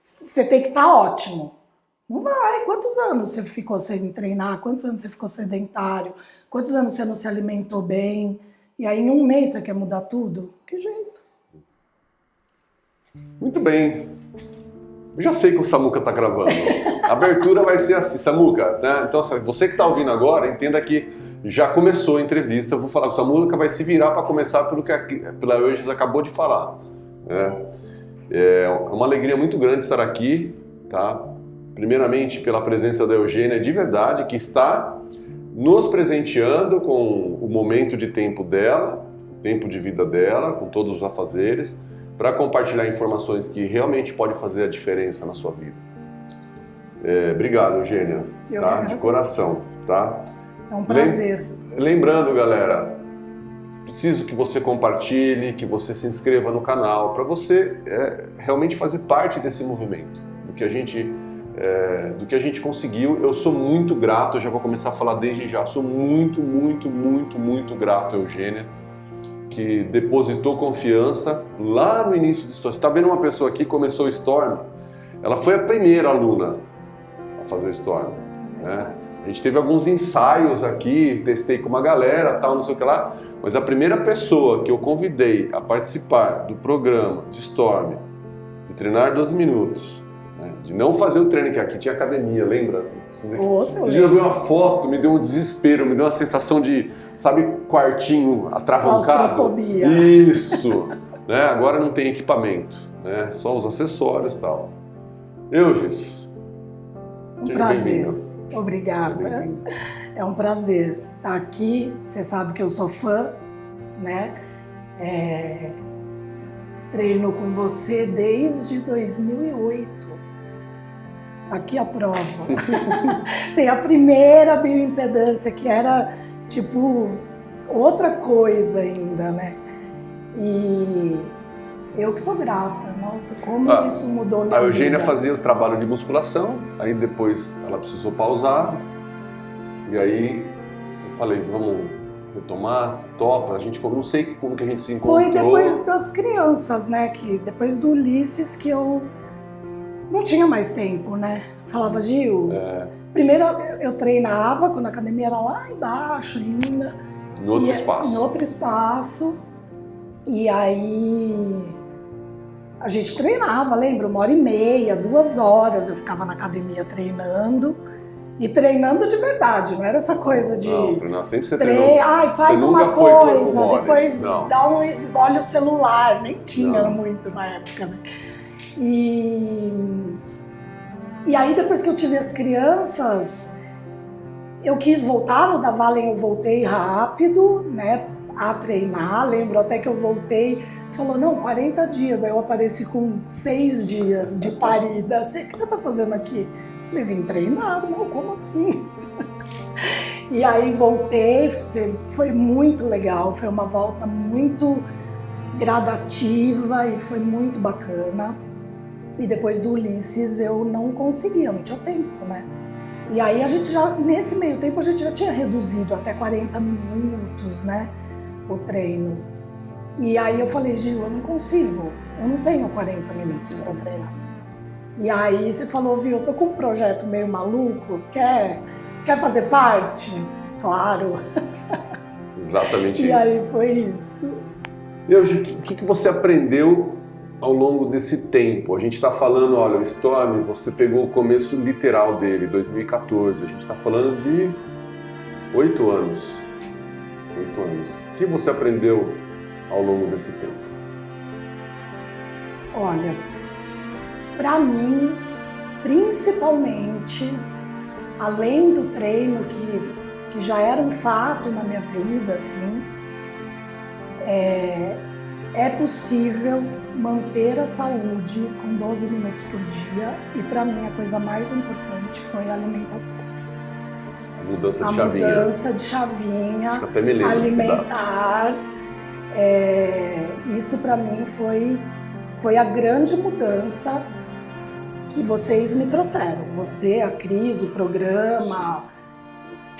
você tem que estar ótimo. Não vai. Quantos anos você ficou sem treinar? Quantos anos você ficou sedentário? Quantos anos você não se alimentou bem? E aí em um mês você quer mudar tudo? Que jeito? Muito bem. Eu já sei que o Samuca tá gravando. A abertura vai ser assim, Samuca, né? Então, você que tá ouvindo agora, entenda que já começou a entrevista. Eu vou falar, o Samuca vai se virar para começar pelo que a Eugênia acabou de falar, né? É uma alegria muito grande estar aqui, tá? Primeiramente pela presença da Eugênia de verdade, que está nos presenteando com o momento de tempo dela, o tempo de vida dela, com todos os afazeres, para compartilhar informações que realmente podem fazer a diferença na sua vida. Obrigado, Eugênia, tá? De coração, tá? É um prazer. Lembrando, galera, preciso que você compartilhe, que você se inscreva no canal, para você realmente fazer parte desse movimento, do que a gente conseguiu. Eu sou muito grato, eu já vou começar a falar desde já, sou muito, muito, muito, muito grato a Eugênia, que depositou confiança lá no início do Storm. Você está vendo uma pessoa aqui que começou o Storm, ela foi a primeira aluna a fazer Storm, né? A gente teve alguns ensaios aqui, testei com uma galera, tal, não sei o que lá, mas a primeira pessoa que eu convidei a participar do programa de Storm, de treinar 12 minutos, né, de não fazer o treino, que aqui tinha academia, lembra? Você já viu uma foto, me deu um desespero, me deu uma sensação de, sabe, quartinho atravancado? Claustrofobia. Isso! Né? Agora não tem equipamento, né? Só os acessórios e tal. Eugênia, um prazer. Obrigada. É um prazer estar aqui. Você sabe que eu sou fã, né? Treino com você desde 2008. Aqui a prova. Tem a primeira bioimpedância, que era, tipo, outra coisa ainda, né? E eu que sou grata. Nossa, como isso mudou minha vida. A Eugênia fazia o trabalho de musculação, aí depois ela precisou pausar, e aí eu falei, vamos retomar, se topa, a gente, não sei como que a gente se encontrou. Foi depois das crianças, né? Que depois do Ulisses que eu não tinha mais tempo, né? Falava, Gil, primeiro eu treinava quando a academia era lá embaixo ainda. No outro espaço. No outro espaço. E aí a gente treinava, lembra? 1h30, 2 horas eu ficava na academia treinando. E treinando de verdade, não era essa coisa de... Não, treinar sempre você treinou. Ai, faz você uma nunca foi coisa, depois olha o celular. Nem tinha não. muito na época, né? E aí depois que eu tive as crianças, eu quis voltar, no da Valen eu voltei rápido, né, a treinar. Lembro até que eu voltei, você falou, não, 40 dias, aí eu apareci com 6 dias de parida. O que você tá fazendo aqui? Eu falei, vim treinar. Não, como assim? E aí voltei, foi muito legal, foi uma volta muito gradativa e foi muito bacana. E depois do Ulisses eu não conseguia, não tinha tempo, né? E aí a gente já, nesse meio tempo, a gente já tinha reduzido até 40 minutos, né? O treino. E aí eu falei, Gil, eu não consigo, eu não tenho 40 minutos para treinar. E aí você falou, viu, eu tô com um projeto meio maluco, quer fazer parte? Claro. Exatamente isso. E aí foi isso. Eugênia, o que você aprendeu ao longo desse tempo? A gente está falando, olha, o Storm, você pegou o começo literal dele, 2014. A gente está falando de 8 anos. 8 anos. O que você aprendeu ao longo desse tempo? Olha, para mim, principalmente, além do treino que já era um fato na minha vida, assim, é possível manter a saúde com 12 minutos por dia, e para mim a coisa mais importante foi a alimentação. A mudança de chavinha. A mudança de chavinha, acho que até me lembro alimentar. Isso para mim foi a grande mudança que vocês me trouxeram. Você, a Cris, o programa,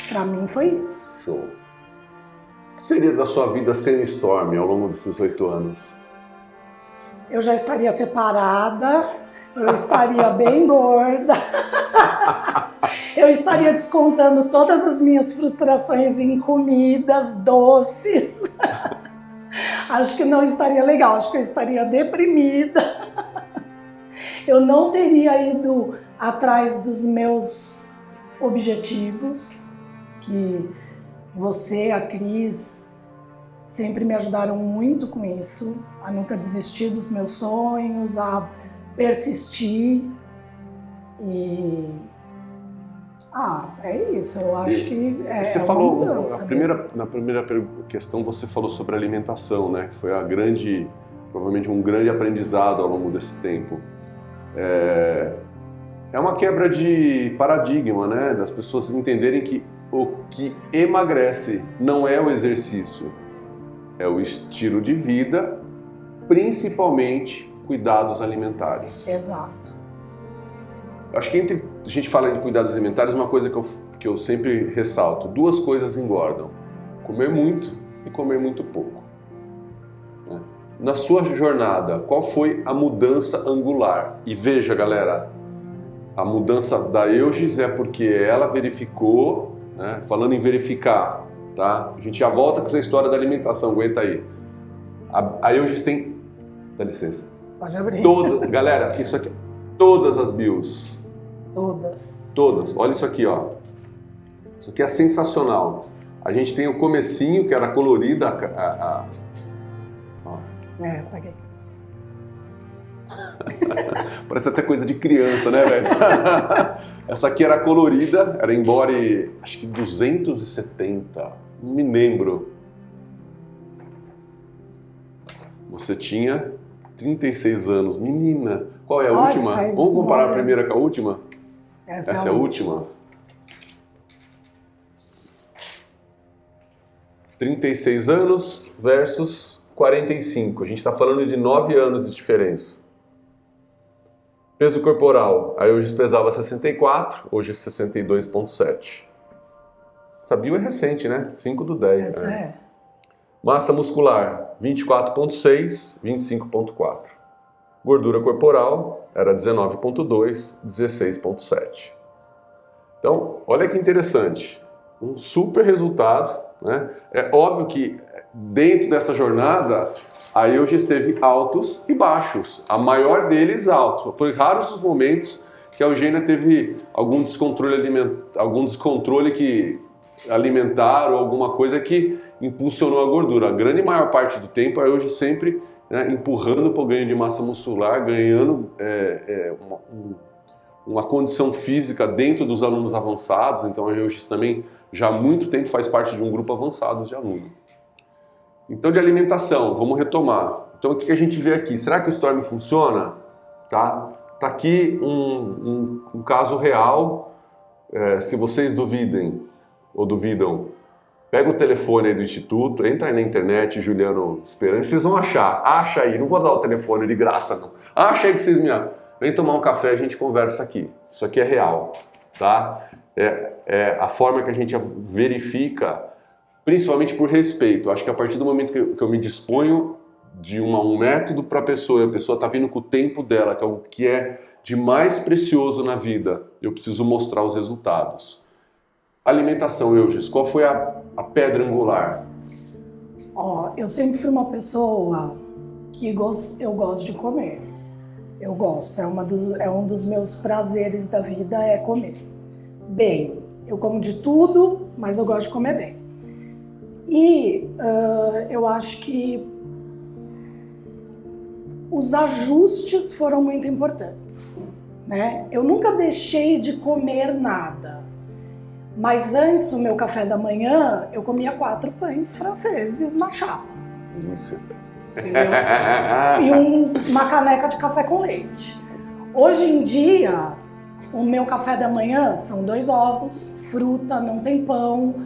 para mim foi isso. Show. O que seria da sua vida sem Storm ao longo desses 8 anos? Eu já estaria separada, Eu estaria bem gorda. Eu estaria descontando todas as minhas frustrações em comidas doces. Acho que não estaria legal, acho que eu estaria deprimida. Eu não teria ido atrás dos meus objetivos, que você, a Cris, sempre me ajudaram muito com isso, a nunca desistir dos meus sonhos, a persistir. E é isso, eu acho que você uma falou, mudança na primeira questão você falou sobre alimentação, né? Que foi provavelmente um grande aprendizado ao longo desse tempo. É uma quebra de paradigma, né? Das pessoas entenderem que o que emagrece não é o exercício, é o estilo de vida, principalmente cuidados alimentares. Exato. Acho que entre a gente fala de cuidados alimentares, uma coisa que eu sempre ressalto: duas coisas engordam: comer muito e comer muito pouco. Na sua jornada, qual foi a mudança angular? E veja, galera, a mudança da Eugis é porque ela verificou, né? Falando em verificar, tá? A gente já volta com essa história da alimentação, aguenta aí. A Eugis tem... Dá licença. Pode abrir. Galera, isso aqui, todas as bios. Todas. Olha isso aqui, ó. Isso aqui é sensacional. A gente tem o comecinho, que era colorida. Paguei. Parece até coisa de criança, né, velho? Essa aqui era colorida, era em body, acho que 270, não me lembro. Você tinha 36 anos. Menina, qual é a última? Vamos comparar a primeira com a última? Essa é a última. 36 anos versus 45. A gente está falando de 9 anos de diferença. Peso corporal. Aí hoje pesava 64, hoje 62,7. Essa bio é recente, né? 5/10. Essa é. Massa muscular, 24,6, 25,4. Gordura corporal era 19,2, 16,7. Então, olha que interessante. Um super resultado, né? É óbvio que dentro dessa jornada, a Eugis teve altos e baixos. A maior deles altos. Foi raros os momentos que a Eugênia teve algum descontrole alimentar ou alguma coisa que impulsionou a gordura. A grande maior parte do tempo a Eugis sempre, né, empurrando para o ganho de massa muscular, ganhando uma condição física dentro dos alunos avançados. Então a Eugis também já há muito tempo faz parte de um grupo avançado de alunos. Então, de alimentação, vamos retomar. Então, o que a gente vê aqui? Será que o Storm funciona? Tá aqui um caso real. Se vocês duvidam, pega o telefone aí do Instituto, entra aí na internet, Juliano Esperança, vocês vão acha aí, não vou dar o telefone de graça não. Acha aí que vocês vem tomar um café, a gente conversa aqui. Isso aqui é real, tá? É a forma que a gente verifica, principalmente por respeito. Acho que a partir do momento que eu me disponho de um método para a pessoa, e a pessoa está vindo com o tempo dela, que é o que é de mais precioso na vida, eu preciso mostrar os resultados. Alimentação, Eugis, qual foi a pedra angular? Eu sempre fui uma pessoa que eu gosto de comer. Eu gosto, é um dos meus prazeres da vida é comer. Bem, eu como de tudo, mas eu gosto de comer bem. E eu acho que os ajustes foram muito importantes, né? Eu nunca deixei de comer nada, mas antes, o meu café da manhã, eu comia 4 pães franceses na chapa. Isso. E uma caneca de café com leite. Hoje em dia, o meu café da manhã são 2 ovos, fruta, não tem pão.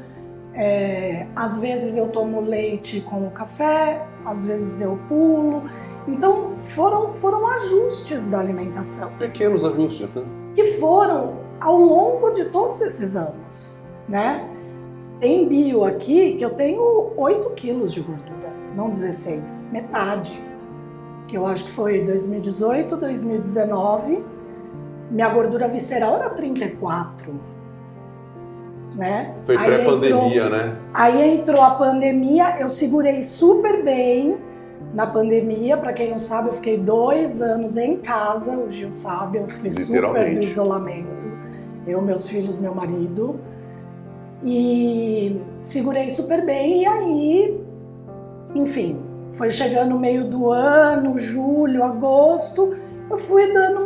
Às vezes eu tomo leite com o café, às vezes eu pulo. Então foram ajustes da alimentação. Pequenos ajustes, né? Que foram ao longo de todos esses anos, né? Tem bio aqui que eu tenho 8 quilos de gordura, não 16, metade. que eu acho que foi 2018, 2019, minha gordura visceral era 34, né? Foi pré-pandemia, né? Aí entrou a pandemia, eu segurei super bem na pandemia. Para quem não sabe, eu fiquei 2 anos em casa, o Gil sabe, eu fui super do isolamento, eu, meus filhos, meu marido, e segurei super bem. E aí, enfim, foi chegando o meio do ano, julho, agosto, eu fui dando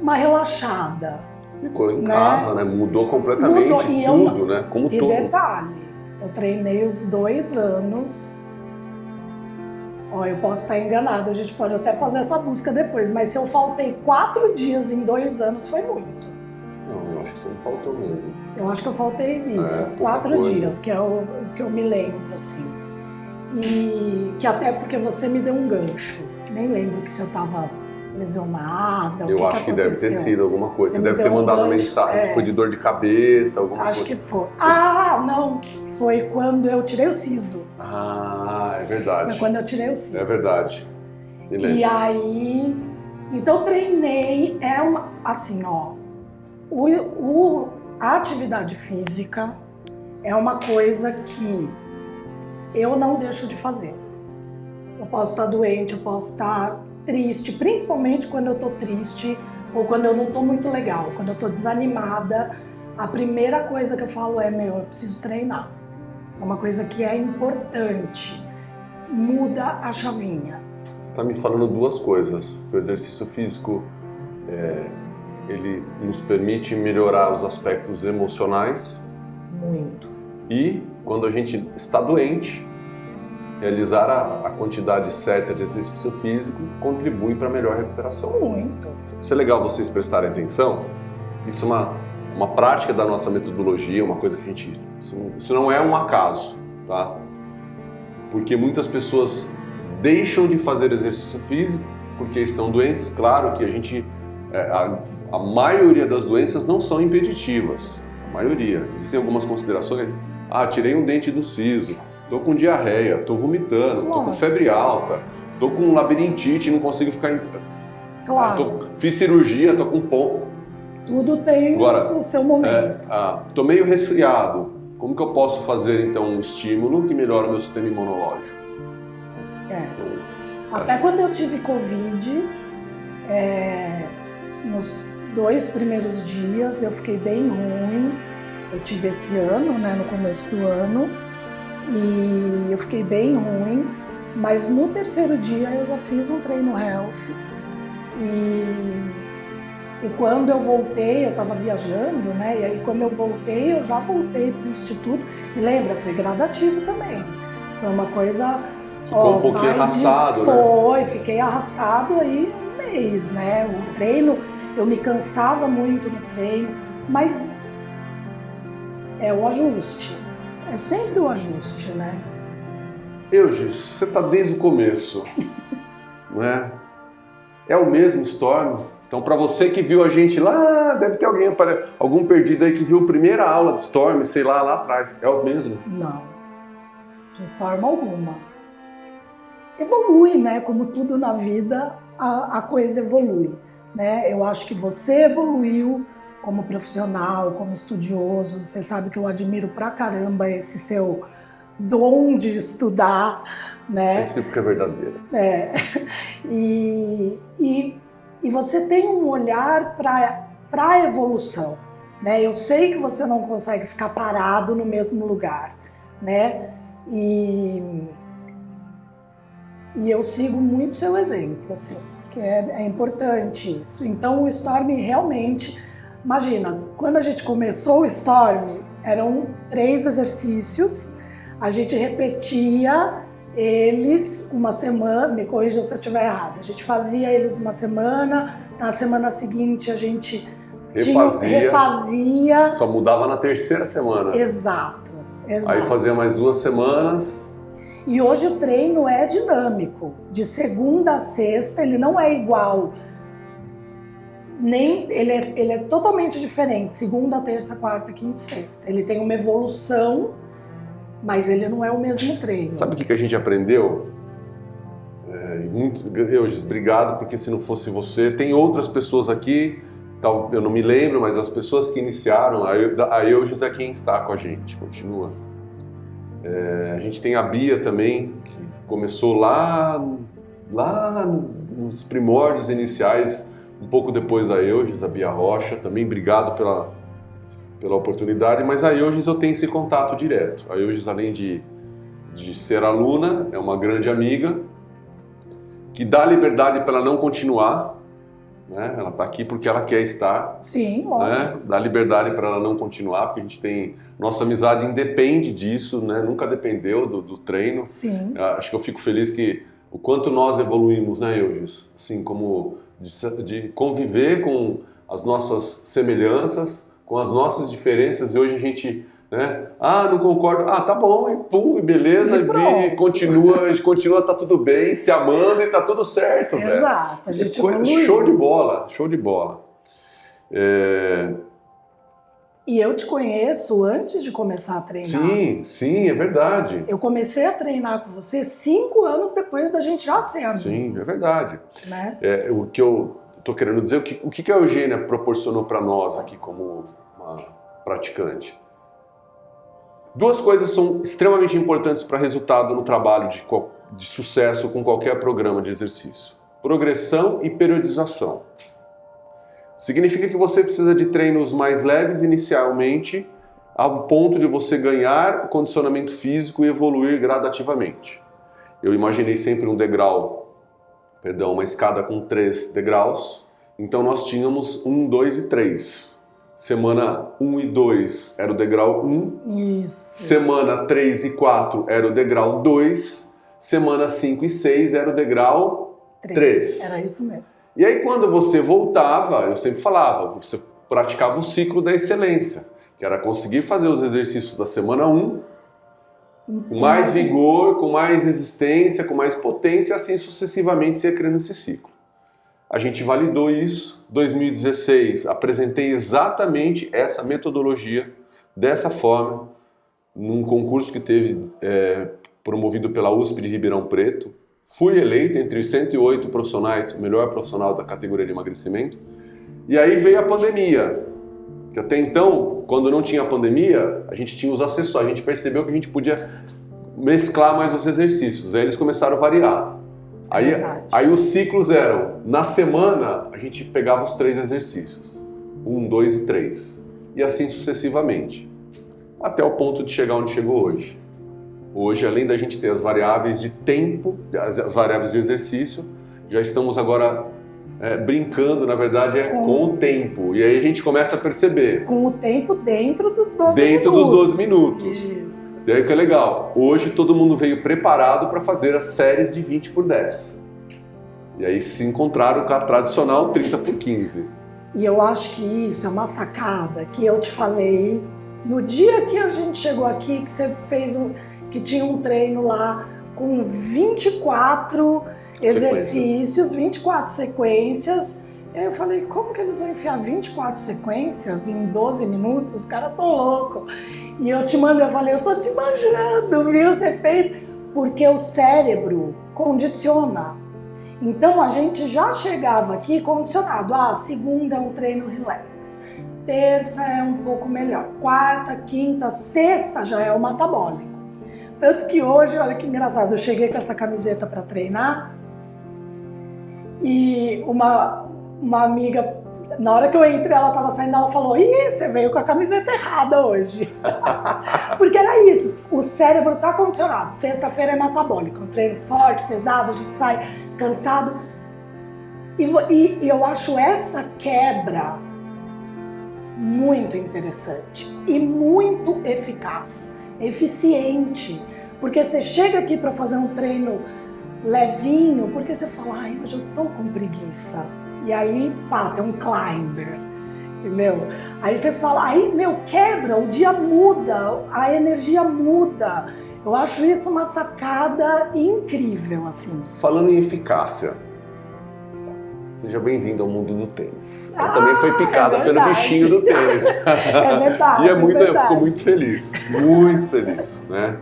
uma relaxada. Ficou em casa, né? Mudou completamente tudo, né? Como e todo. Detalhe, eu treinei os 2 anos. Ó, eu posso estar enganada, a gente pode até fazer essa busca depois, mas se eu faltei 4 dias em 2 anos, foi muito. Não, eu acho que você não faltou mesmo. Eu acho que eu faltei nisso, 4 dias, que é o que eu me lembro, assim. E que até porque você me deu um gancho. Nem lembro que se eu tava lesionada, eu acho que deve ter sido alguma coisa. Você deve ter mandado uma mensagem, que foi de dor de cabeça, alguma coisa. Acho que foi. Ah, não, foi quando eu tirei o siso. Ah, é verdade. Foi quando eu tirei o siso. É verdade. Me lembro. E aí, então treinei, assim, ó, a atividade física é uma coisa que eu não deixo de fazer. Eu posso estar doente, eu posso estar triste, principalmente quando eu tô triste ou quando eu não tô muito legal, quando eu tô desanimada, a primeira coisa que eu falo é, eu preciso treinar. É uma coisa que é importante, muda a chavinha. Você está me falando 2 coisas. O exercício físico, ele nos permite melhorar os aspectos emocionais. Muito. E quando a gente está doente, realizar a quantidade certa de exercício físico contribui para a melhor recuperação. Muito. Isso é legal vocês prestarem atenção. Isso é uma prática da nossa metodologia, uma coisa que a gente... Isso não é um acaso, tá? Porque muitas pessoas deixam de fazer exercício físico porque estão doentes. Claro que a maioria das doenças não são impeditivas. A maioria. Existem algumas considerações. Tirei um dente do siso. Tô com diarreia, tô vomitando, tô com febre alta, tô com labirintite, não consigo ficar... Claro. Fiz cirurgia, tô com ponto. Tudo tem o seu momento. Tô meio resfriado. Como que eu posso fazer, então, um estímulo que melhora o meu sistema imunológico? Até quando eu tive Covid, nos 2 primeiros dias eu fiquei bem ruim. Eu tive esse ano, né, no começo do ano. E eu fiquei bem ruim, mas no 3º dia eu já fiz um treino health e quando eu voltei, eu estava viajando, né? E aí quando eu voltei, eu já voltei para o instituto. E lembra, foi gradativo também. Foi uma coisa... Ficou um pouquinho arrastado, né? Fiquei arrastado aí 1 mês, né? O treino, eu me cansava muito no treino, mas é o ajuste. É sempre o ajuste, né? Gil, você tá desde o começo, né? É o mesmo Storm? Então, para você que viu a gente lá, deve ter algum perdido aí que viu a primeira aula de Storm, sei lá atrás. É o mesmo? Não, de forma alguma. Evolui, né? Como tudo na vida, a coisa evolui, né? Eu acho que você evoluiu como profissional, como estudioso. Você sabe que eu admiro pra caramba esse seu dom de estudar, né? Esse tipo que é verdadeiro. E você tem um olhar para a evolução, né? Eu sei que você não consegue ficar parado no mesmo lugar, né? E eu sigo muito seu exemplo, assim, que é importante isso. Então o Storm realmente... Imagina, quando a gente começou o Storm, eram 3 exercícios, a gente repetia eles uma semana, me corrija se eu estiver errado, a gente fazia eles uma semana, na semana seguinte a gente refazia. Só mudava na 3ª semana. Exato. Aí fazia mais 2 semanas. E hoje o treino é dinâmico, de segunda a sexta, ele não é igual... Ele é totalmente diferente, segunda, terça, quarta, quinta e sexta. Ele tem uma evolução, mas ele não é o mesmo treino. Sabe o que a gente aprendeu, Euges, obrigado, porque se não fosse você, tem outras pessoas aqui, eu não me lembro, mas as pessoas que iniciaram, a Euges é quem está com a gente, continua. A gente tem a Bia também, que começou lá nos primórdios iniciais, um pouco depois da Euges, a Bia Rocha, também obrigado pela oportunidade, mas a Euges eu tenho esse contato direto. A Euges, além de ser aluna, é uma grande amiga, que dá liberdade para ela não continuar, né? Ela está aqui porque ela quer estar. Sim, lógico. Né? Dá liberdade para ela não continuar, porque a gente tem... Nossa amizade independe disso, né? Nunca dependeu do treino. Sim. Acho que eu fico feliz que o quanto nós evoluímos, né, Euges? Assim, como de conviver com as nossas semelhanças, com as nossas diferenças, e hoje a gente... Né? Não concordo. Tá bom, e pum, beleza, e continua, tá tudo bem, se amando e tá tudo certo, velho. Exato, a gente evolui. Show de bola, show de bola. E eu te conheço antes de começar a treinar. Sim, é verdade. Eu comecei a treinar com você 5 anos depois da gente já ser amigo. Sim, é verdade. Né? O que eu tô querendo dizer, o que a Eugênia proporcionou para nós aqui como uma praticante? 2 coisas são extremamente importantes para resultado no trabalho de sucesso com qualquer programa de exercício. Progressão e periodização. Significa que você precisa de treinos mais leves inicialmente, ao ponto de você ganhar condicionamento físico e evoluir gradativamente. Eu imaginei sempre uma escada com 3 degraus, então nós tínhamos 1, 2 e 3. Semana 1 e 2 era o degrau 1. Isso. Semana 3 e 4 era o degrau 2. Semana 5 e 6 era o degrau 3. Era isso mesmo. E aí quando você voltava, eu sempre falava, você praticava o ciclo da excelência, que era conseguir fazer os exercícios da semana 1 com mais vigor, com mais resistência, com mais potência, assim sucessivamente você ia criando esse ciclo. A gente validou isso. 2016, apresentei exatamente essa metodologia, dessa forma, num concurso que teve promovido pela USP de Ribeirão Preto. Fui eleito entre os 108 profissionais, o melhor profissional da categoria de emagrecimento. E aí veio a pandemia. Que até então, quando não tinha pandemia, a gente tinha os acessórios. A gente percebeu que a gente podia mesclar mais os exercícios. Aí eles começaram a variar. Aí os ciclos eram, na semana, a gente pegava os 3 exercícios. 1, 2 e 3. E assim sucessivamente. Até o ponto de chegar onde chegou hoje. Hoje, além da gente ter as variáveis de tempo, as variáveis de exercício, já estamos agora brincando, na verdade, com o tempo. E aí a gente começa a perceber. Com o tempo dentro dos 12 minutos. Dentro dos 12 minutos. Isso. E aí que é legal, hoje todo mundo veio preparado para fazer as séries de 20 por 10. E aí se encontraram com a tradicional 30 por 15. E eu acho que isso é uma sacada que eu te falei no dia que a gente chegou aqui, que você fez que tinha um treino lá com 24 exercícios, 24 sequências. E aí eu falei, como que eles vão enfiar 24 sequências em 12 minutos? Os caras tão loucos. E eu te mandei, eu falei, eu tô te imaginando, viu? Você fez... Porque o cérebro condiciona. Então a gente já chegava aqui condicionado. Segunda é um treino relax. Terça é um pouco melhor. Quarta, quinta, sexta já é o metabólico. Tanto que hoje, olha que engraçado, eu cheguei com essa camiseta para treinar e uma amiga, na hora que eu entrei, ela tava saindo, ela falou, você veio com a camiseta errada hoje. Porque era isso, o cérebro tá condicionado. Sexta-feira é metabólico, um treino forte, pesado, a gente sai cansado. E eu acho essa quebra muito interessante e muito eficaz, eficiente. Porque você chega aqui para fazer um treino levinho, porque você fala, hoje eu tô com preguiça. E aí, tem um climber, entendeu? Aí você fala, quebra, o dia muda, a energia muda. Eu acho isso uma sacada incrível, assim. Falando em eficácia, seja bem-vindo ao mundo do tênis. Eu também fui picada pelo bichinho do tênis. É verdade, Eu fico muito feliz, né?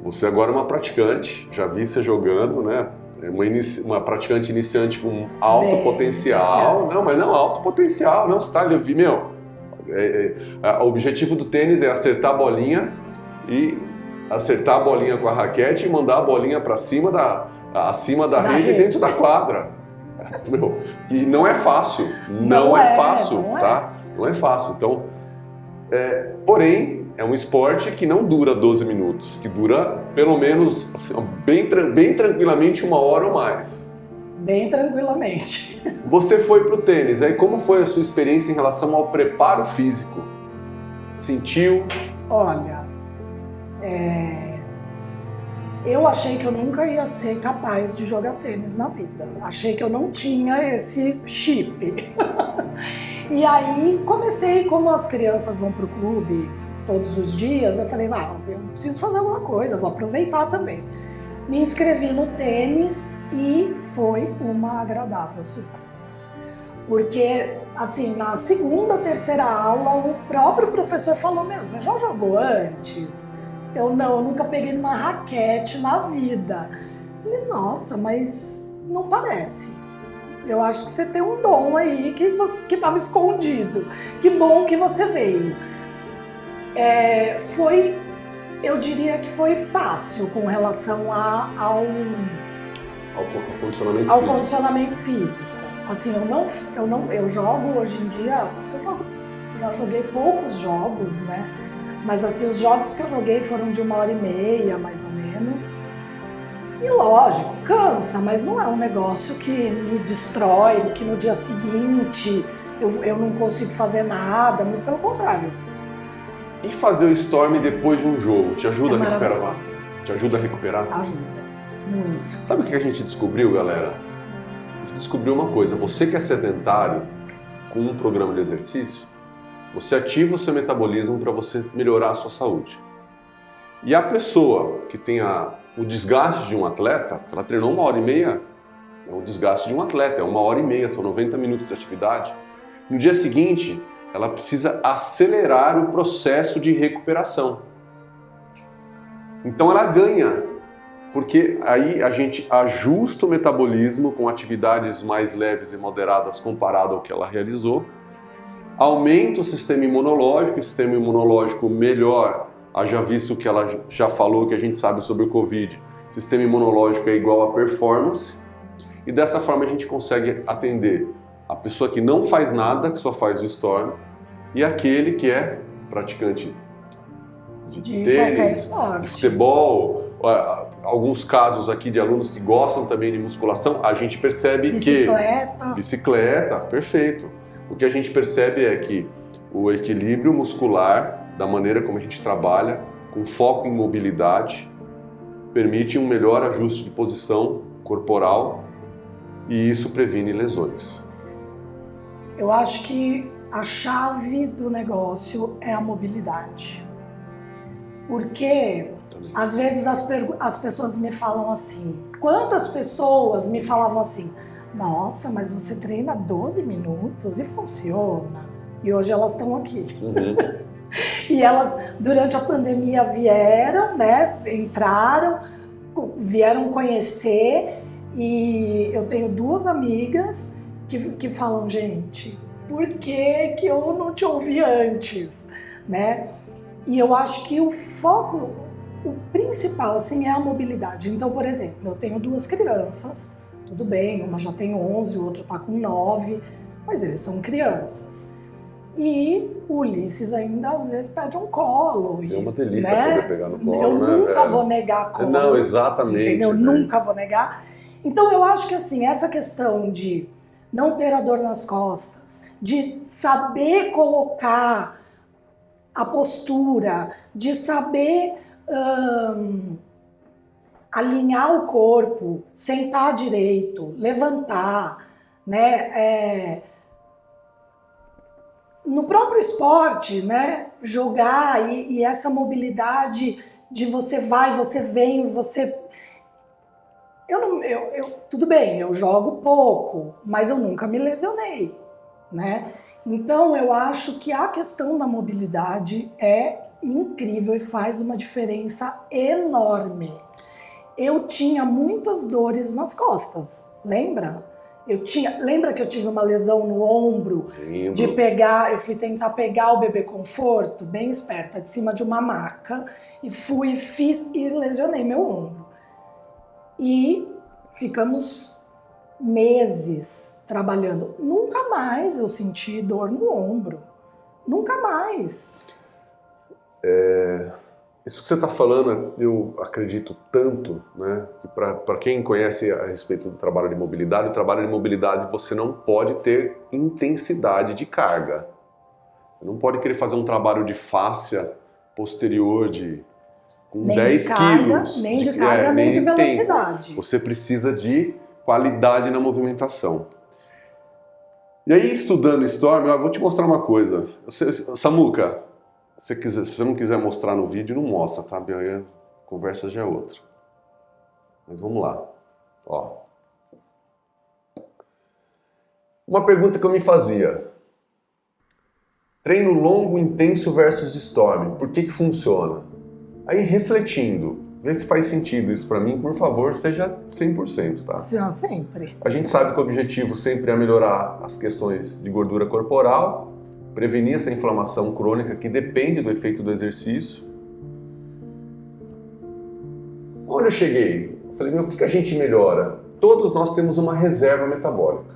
Você agora é uma praticante, já vi você jogando, né? uma praticante iniciante com alto Bem potencial. iniciante. Não, mas não, alto potencial, não, você tá ali, eu vi, meu. O objetivo do tênis é acertar a bolinha e acertar a bolinha com a raquete e mandar a bolinha para acima da rede dentro da quadra. Meu, e não é fácil, não é fácil, tá? Não é fácil. Então, porém, é um esporte que não dura 12 minutos, que dura pelo menos assim, bem tranquilamente 1 hora ou mais. Bem tranquilamente. Você foi pro tênis, aí como foi a sua experiência em relação ao preparo físico? Sentiu? Olha, eu achei que eu nunca ia ser capaz de jogar tênis na vida. Achei que eu não tinha esse chip. E aí comecei, como as crianças vão pro clube todos os dias, eu falei, eu preciso fazer alguma coisa, vou aproveitar também. Me inscrevi no tênis e foi uma agradável surpresa. Porque, assim, na segunda, terceira aula, o próprio professor falou, você já jogou antes? Eu nunca peguei numa raquete na vida. E, nossa, mas não parece. Eu acho que você tem um dom aí que estava escondido. Que bom que você veio. Eu diria que foi fácil com relação ao condicionamento físico. Assim, eu jogo hoje em dia, já joguei poucos jogos, né? Mas assim, os jogos que eu joguei foram de 1h30, mais ou menos. E lógico, cansa, mas não é um negócio que me destrói, que no dia seguinte eu não consigo fazer nada, muito pelo contrário. E fazer o Storm depois de um jogo, te ajuda a recuperar? Maravilhoso. Te ajuda a recuperar? Ajuda, muito. Sabe o que a gente descobriu, galera? A gente descobriu uma coisa, você que é sedentário, com um programa de exercício, você ativa o seu metabolismo para você melhorar a sua saúde. E a pessoa que tem o desgaste de um atleta, ela treinou 1h30, é o desgaste de um atleta, é 1h30, são 90 minutos de atividade. No dia seguinte, ela precisa acelerar o processo de recuperação. Então ela ganha, porque aí a gente ajusta o metabolismo com atividades mais leves e moderadas comparado ao que ela realizou, aumenta o sistema imunológico melhor, haja visto que ela já falou, que a gente sabe sobre o Covid, sistema imunológico é igual a performance, e dessa forma a gente consegue atender a pessoa que não faz nada, que só faz o Storm, e aquele que é praticante de tênis, de futebol, alguns casos aqui de alunos que gostam também de musculação, a gente percebe que... Bicicleta, perfeito. O que a gente percebe é que o equilíbrio muscular, da maneira como a gente trabalha, com foco em mobilidade, permite um melhor ajuste de posição corporal e isso previne lesões. Eu acho que a chave do negócio é a mobilidade. Porque, às vezes, as pessoas me falam assim, quantas pessoas me falavam assim, nossa, mas você treina 12 minutos e funciona. E hoje elas estão aqui. Uhum. E elas, durante a pandemia, vieram, né? Entraram, vieram conhecer. E eu tenho 2 amigas que falam, gente, por que eu não te ouvi antes? Né? E eu acho que o foco, o principal, assim, é a mobilidade. Então, por exemplo, eu tenho 2 crianças, tudo bem, uma já tem 11, o outro tá com 9, mas eles são crianças. E o Ulisses ainda às vezes pede um colo. É uma delícia, né? poder pegar no colo, eu né? nunca vou negar colo. Não, exatamente. Entendeu? Né? Nunca vou negar. Então eu acho que assim, essa questão de não ter a dor nas costas, de saber colocar a postura, de saber alinhar o corpo, sentar direito, levantar, né? No próprio esporte, né? Jogar e essa mobilidade de você vai, você vem, você... tudo bem, eu jogo pouco, mas eu nunca me lesionei, né? Então eu acho que a questão da mobilidade é incrível e faz uma diferença enorme. eu tinha muitas dores nas costas, lembra? Lembra que eu tive uma lesão no ombro? Lembro. De pegar, eu fui tentar pegar o bebê conforto, bem esperta, de cima de uma maca, e fiz e lesionei meu ombro. E ficamos meses trabalhando. Nunca mais eu senti dor no ombro. Nunca mais. Isso que você está falando, eu acredito tanto, né, que para quem conhece a respeito do trabalho de mobilidade, o trabalho de mobilidade você não pode ter intensidade de carga. Você não pode querer fazer um trabalho de fáscia posterior com nem 10 de carga, quilos. Nem de carga, nem de velocidade. Tempo. Você precisa de qualidade na movimentação. E aí, estudando Storm, eu vou te mostrar uma coisa. Samuca, se você não quiser mostrar no vídeo, não mostra, tá? A conversa já é outra. Mas vamos lá. Ó. Uma pergunta que eu me fazia. Treino longo, intenso versus Storm. Por que funciona? Aí, refletindo, vê se faz sentido isso para mim, por favor, seja 100%, tá? Sim, sempre. A gente sabe que o objetivo sempre é melhorar as questões de gordura corporal, prevenir essa inflamação crônica que depende do efeito do exercício. Onde eu cheguei? Eu falei, o que a gente melhora? Todos nós temos uma reserva metabólica.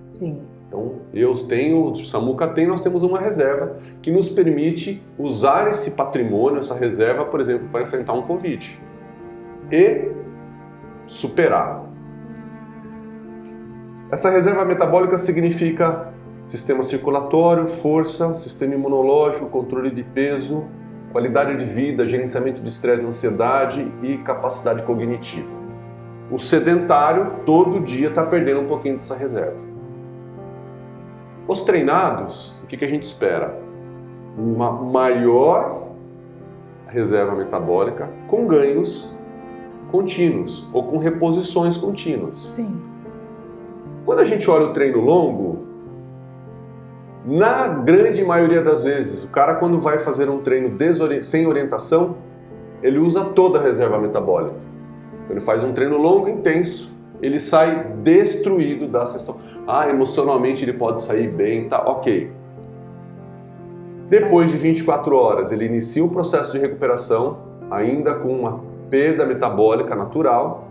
Sim. Então, eu tenho, o Samuca tem, nós temos uma reserva que nos permite usar esse patrimônio, essa reserva, por exemplo, para enfrentar um Covid e superar. Essa reserva metabólica significa sistema circulatório, força, sistema imunológico, controle de peso, qualidade de vida, gerenciamento de estresse, ansiedade e capacidade cognitiva. O sedentário, todo dia, está perdendo um pouquinho dessa reserva. Os treinados, o que a gente espera? Uma maior reserva metabólica com ganhos contínuos ou com reposições contínuas. Sim. Quando a gente olha o treino longo, na grande maioria das vezes, o cara quando vai fazer um treino sem orientação, ele usa toda a reserva metabólica. Então, ele faz um treino longo, intenso, ele sai destruído da sessão. Emocionalmente ele pode sair bem, tá? Ok. Depois de 24 horas, ele inicia o processo de recuperação, ainda com uma perda metabólica natural.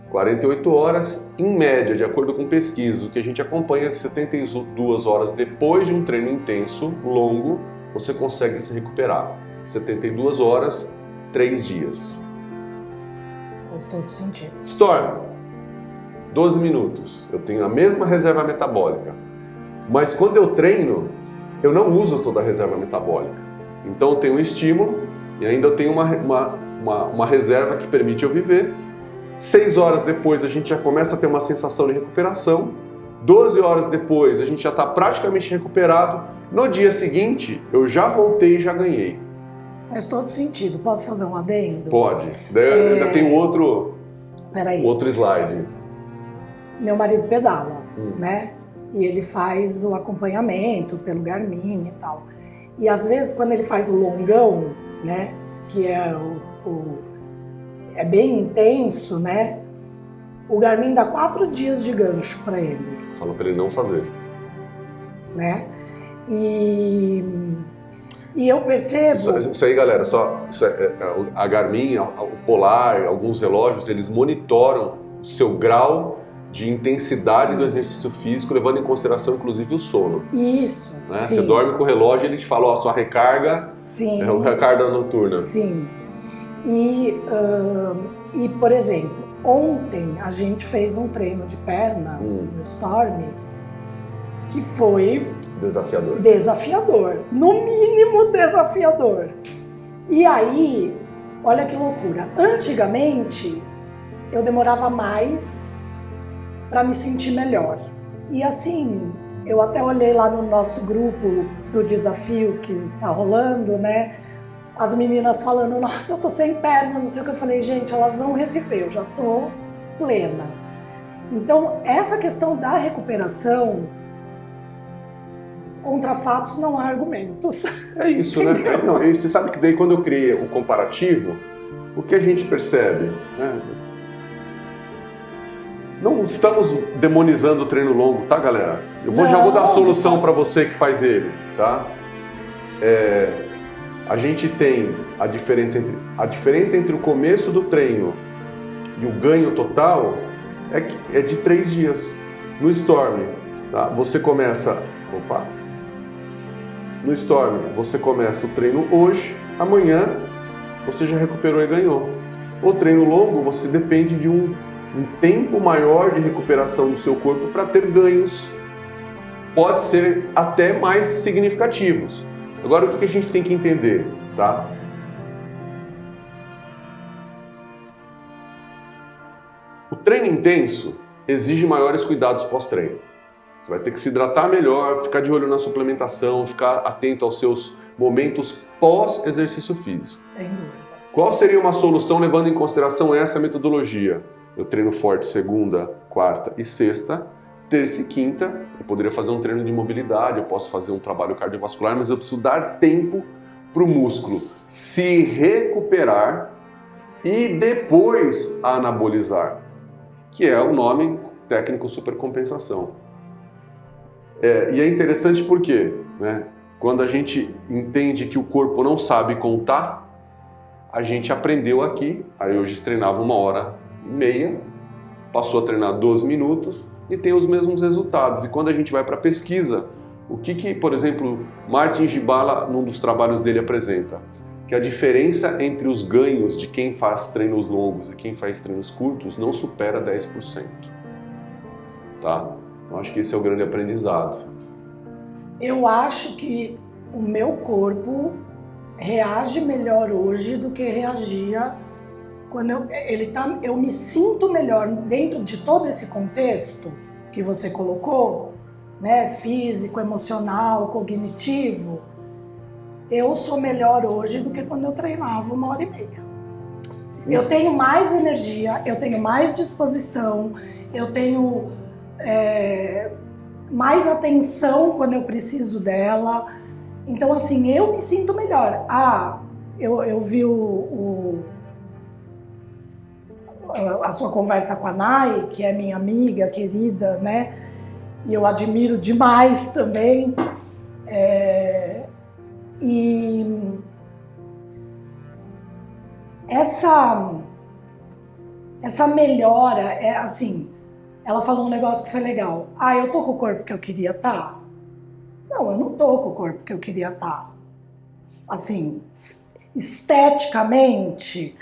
48 horas, em média, de acordo com pesquisas, o que a gente acompanha, 72 horas depois de um treino intenso, longo, você consegue se recuperar. 72 horas, 3 dias. Faz todo sentido. Storm. 12 minutos, eu tenho a mesma reserva metabólica, mas quando eu treino, eu não uso toda a reserva metabólica. Então eu tenho um estímulo e ainda eu tenho uma reserva que permite eu viver. 6 horas depois a gente já começa a ter uma sensação de recuperação. 12 horas depois a gente já está praticamente recuperado. No dia seguinte eu já voltei e já ganhei. Faz todo sentido. Posso fazer um adendo? Pode. Ainda tem outro slide. Meu marido pedala, né? E ele faz o acompanhamento pelo Garmin e tal. E às vezes quando ele faz o longão, né? Que é é bem intenso, né? O Garmin dá 4 dias de gancho para ele. Fala para ele não fazer. Né? E eu percebo... Isso aí, galera, a Garmin, o Polar, alguns relógios, eles monitoram o seu grau de intensidade do exercício físico, levando em consideração, inclusive, o sono. Isso, né? sim. Você dorme com o relógio e ele te fala, sua recarga sim. é uma recarga noturna. Sim. E, por exemplo, ontem a gente fez um treino de perna no Storm que foi... Desafiador. No mínimo desafiador. E aí, olha que loucura. Antigamente, eu demorava mais para me sentir melhor. E assim, eu até olhei lá no nosso grupo do desafio que tá rolando, né? As meninas falando, nossa, eu tô sem pernas, não sei o que. Eu falei, gente, elas vão reviver, eu já tô plena. Então, essa questão da recuperação, contra fatos não há argumentos. É isso, né? Você sabe que daí quando eu criei o comparativo, o que a gente percebe? Né? Não estamos demonizando o treino longo, tá, galera? Já vou dar a solução para você que faz ele, tá? A gente tem a diferença entre o começo do treino e o ganho total é de 3 dias. No Storm, tá? Você começa... No Storm, você começa o treino hoje, amanhã você já recuperou e ganhou. O treino longo, você depende de um tempo maior de recuperação do seu corpo para ter ganhos. Pode ser até mais significativos. Agora, o que a gente tem que entender, tá? O treino intenso exige maiores cuidados pós-treino. Você vai ter que se hidratar melhor, ficar de olho na suplementação, ficar atento aos seus momentos pós-exercício físico. Sem dúvida. Qual seria uma solução levando em consideração essa metodologia? Eu treino forte segunda, quarta e sexta, terça e quinta. Eu poderia fazer um treino de mobilidade, eu posso fazer um trabalho cardiovascular, mas eu preciso dar tempo para o músculo se recuperar e depois anabolizar, que é o nome técnico supercompensação. E é interessante porque, né, quando a gente entende que o corpo não sabe contar, a gente aprendeu aqui, aí hoje treinava 1h30, passou a treinar 12 minutos e tem os mesmos resultados. E quando a gente vai para a pesquisa, o que, por exemplo, Martin Gibala, num dos trabalhos dele, apresenta? Que a diferença entre os ganhos de quem faz treinos longos e quem faz treinos curtos não supera 10%. Tá? Eu acho que esse é o grande aprendizado. Eu acho que o meu corpo reage melhor hoje do que reagia quando eu me sinto melhor dentro de todo esse contexto que você colocou, né, físico, emocional, cognitivo. Eu sou melhor hoje do que quando eu treinava 1h30. Eu tenho mais energia, eu tenho mais disposição, eu tenho mais atenção quando eu preciso dela. Então, assim, eu me sinto melhor. Eu vi a sua conversa com a Nai, que é minha amiga querida, né? E eu admiro demais também. E essa melhora, assim, ela falou um negócio que foi legal. Eu tô com o corpo que eu queria estar? Não, eu não tô com o corpo que eu queria estar. Assim, esteticamente,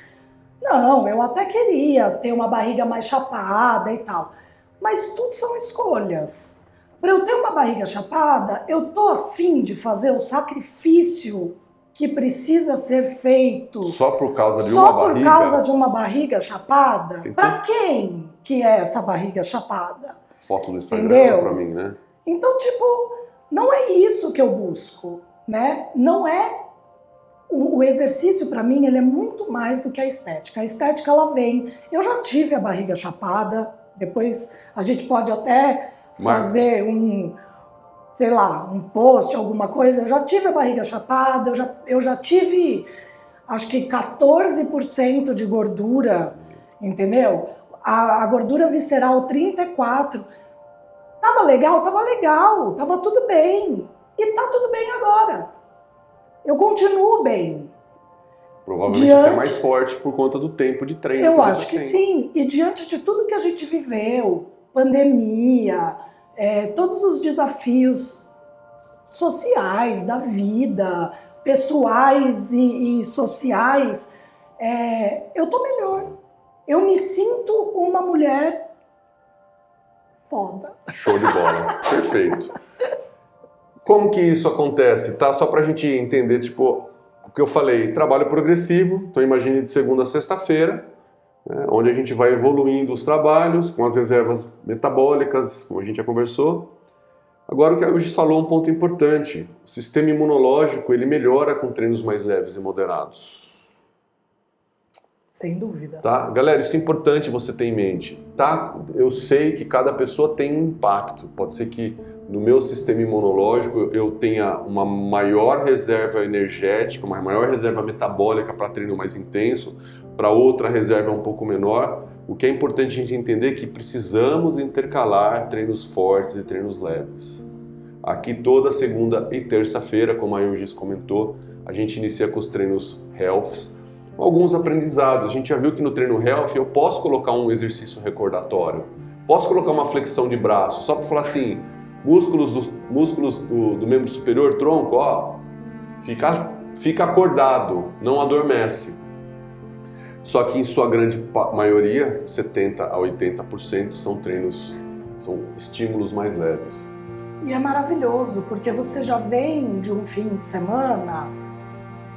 não, eu até queria ter uma barriga mais chapada e tal. Mas tudo são escolhas. Para eu ter uma barriga chapada, eu tô a fim de fazer o sacrifício que precisa ser feito só por causa de só uma barriga? Só por causa de uma barriga chapada? Para quem que é essa barriga chapada? Foto do Instagram para mim, né? Então, tipo, não é isso que eu busco, né? Não é... O exercício, para mim, ele é muito mais do que a estética. A estética, ela vem... Eu já tive a barriga chapada, depois a gente pode até fazer um post, alguma coisa. Eu já tive a barriga chapada, eu já tive, acho que 14% de gordura, entendeu? A gordura visceral, 34%. Tava legal, tava tudo bem. E tá tudo bem agora. Eu continuo bem. Provavelmente até mais forte por conta do tempo de treino. Eu acho que sim. E diante de tudo que a gente viveu, pandemia, todos os desafios sociais da vida, pessoais e sociais, eu tô melhor. Eu me sinto uma mulher foda. Show de bola. Perfeito. Como que isso acontece, tá? Só pra gente entender, tipo, o que eu falei, trabalho progressivo, então imagine de segunda a sexta-feira, né, onde a gente vai evoluindo os trabalhos, com as reservas metabólicas, como a gente já conversou. Agora o que a Eugênia falou, um ponto importante, o sistema imunológico, ele melhora com treinos mais leves e moderados. Sem dúvida. Tá? Galera, isso é importante você ter em mente. Tá? Eu sei que cada pessoa tem um impacto. Pode ser que no meu sistema imunológico eu tenha uma maior reserva energética, uma maior reserva metabólica para treino mais intenso, para outra reserva um pouco menor. O que é importante a gente entender é que precisamos intercalar treinos fortes e treinos leves. Aqui toda segunda e terça-feira, como a Eugis comentou, a gente inicia com os treinos health, alguns aprendizados. A gente já viu que no treino health eu posso colocar um exercício recordatório, posso colocar uma flexão de braço, só para falar assim, músculos do membro superior, tronco, ó, fica acordado, não adormece. Só que em sua grande maioria, 70% a 80% são estímulos mais leves. E é maravilhoso, porque você já vem de um fim de semana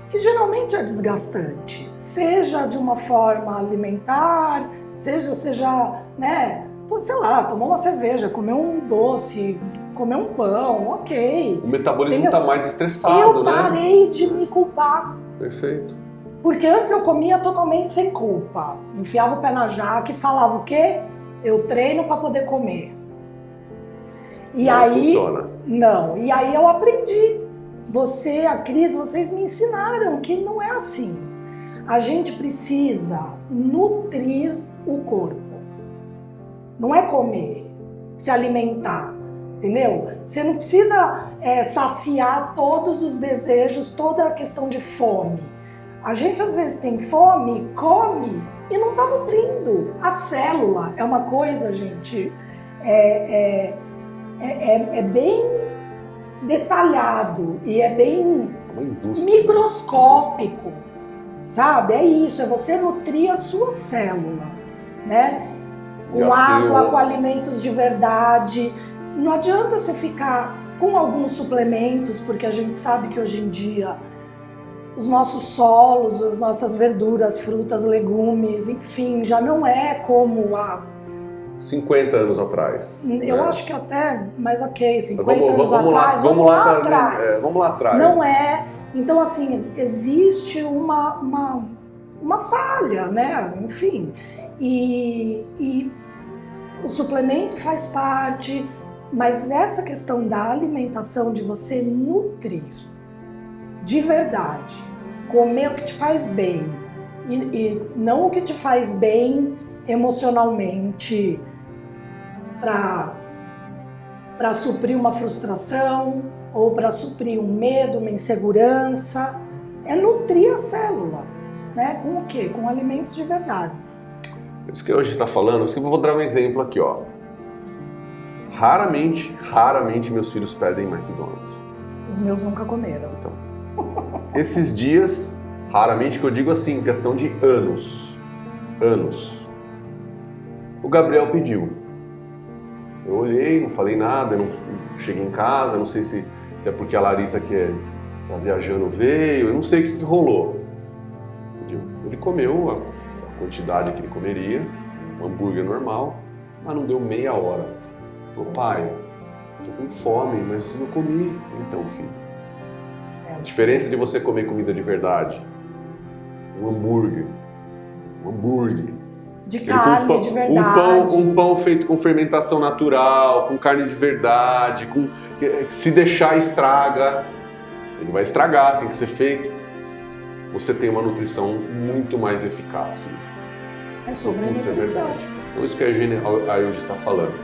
que geralmente é desgastante, seja de uma forma alimentar, seja, né, sei lá, tomou uma cerveja, comeu um doce, comeu um pão, ok. O metabolismo está mais estressado, eu né? Eu parei de me culpar. Perfeito. Porque antes eu comia totalmente sem culpa. Enfiava o pé na jaca e falava o quê? Eu treino para poder comer. E não aí, funciona. Não. E aí eu aprendi. Você, a Cris, vocês me ensinaram que não é assim. A gente precisa nutrir o corpo. Não é comer, se alimentar, entendeu? Você não precisa saciar todos os desejos, toda a questão de fome. A gente às vezes tem fome, come e não está nutrindo. A célula é uma coisa, gente, é bem detalhado e é bem microscópico, sabe? É isso, é você nutrir a sua célula, né? Com água, com alimentos de verdade. Não adianta você ficar com alguns suplementos, porque a gente sabe que hoje em dia os nossos solos, as nossas verduras, frutas, legumes, enfim, já não é como há 50 anos atrás. Eu acho que até, mas ok, 50 anos atrás, vamos lá atrás. Não é. Então, assim, existe uma falha, né? Enfim. E o suplemento faz parte, mas essa questão da alimentação, de você nutrir de verdade, comer o que te faz bem e não o que te faz bem emocionalmente para suprir uma frustração ou para suprir um medo, uma insegurança, é nutrir a célula, né? Com o quê? Com alimentos de verdades. Isso que hoje está falando, isso que eu vou dar um exemplo aqui, ó. Raramente meus filhos pedem McDonald's. Os meus nunca comeram. Então, esses dias, raramente, que eu digo assim, questão de anos, o Gabriel pediu. Eu olhei, não falei nada, eu não cheguei em casa, não sei se é porque a Larissa que tá viajando veio, eu não sei o que rolou. Ele comeu a quantidade que ele comeria, um hambúrguer normal, mas não deu meia hora. Falou, pai, tô com fome, mas não comi. Então, filho, a diferença de você comer comida de verdade, um hambúrguer, de carne de verdade, um pão feito com fermentação natural, com carne de verdade, se deixar estraga, ele vai estragar, tem que ser feito. Você tem uma nutrição muito mais eficaz, filho. É sobre a nutrição. Então isso que a Eugis está falando.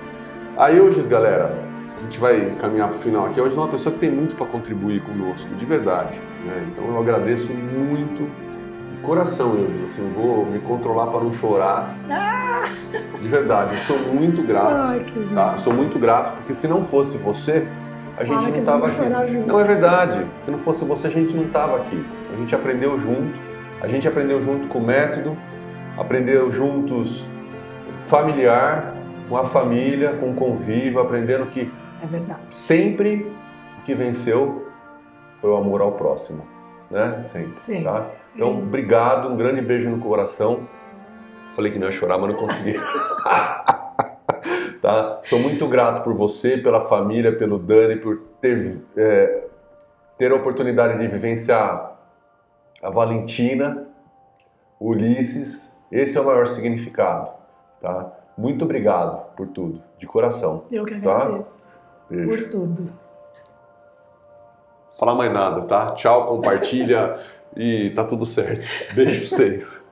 A Eugis, galera, a gente vai caminhar para o final aqui. A Eugis é uma pessoa que tem muito para contribuir conosco, de verdade, né? Então eu agradeço muito, de coração, Eugis. Assim, vou me controlar para não chorar. De verdade, eu sou muito grato. Ai, que tá? Eu sou muito grato, porque se não fosse você, a gente não estava aqui. Junto. Não, é verdade. Se não fosse você, a gente não estava aqui. A gente aprendeu junto com o método, aprendeu juntos familiar, com a família, com o convívio, aprendendo que sempre o que venceu foi o amor ao próximo, né? Sempre. Sim. Tá? Então, obrigado, um grande beijo no coração. Falei que não ia chorar, mas não consegui. Tá? Sou muito grato por você, pela família, pelo Dani, por ter a oportunidade de vivenciar a Valentina, Ulisses, esse é o maior significado, tá? Muito obrigado por tudo, de coração. Eu que tá? agradeço por tudo. Falar mais nada, tá? Tchau, compartilha e tá tudo certo. Beijo pra vocês.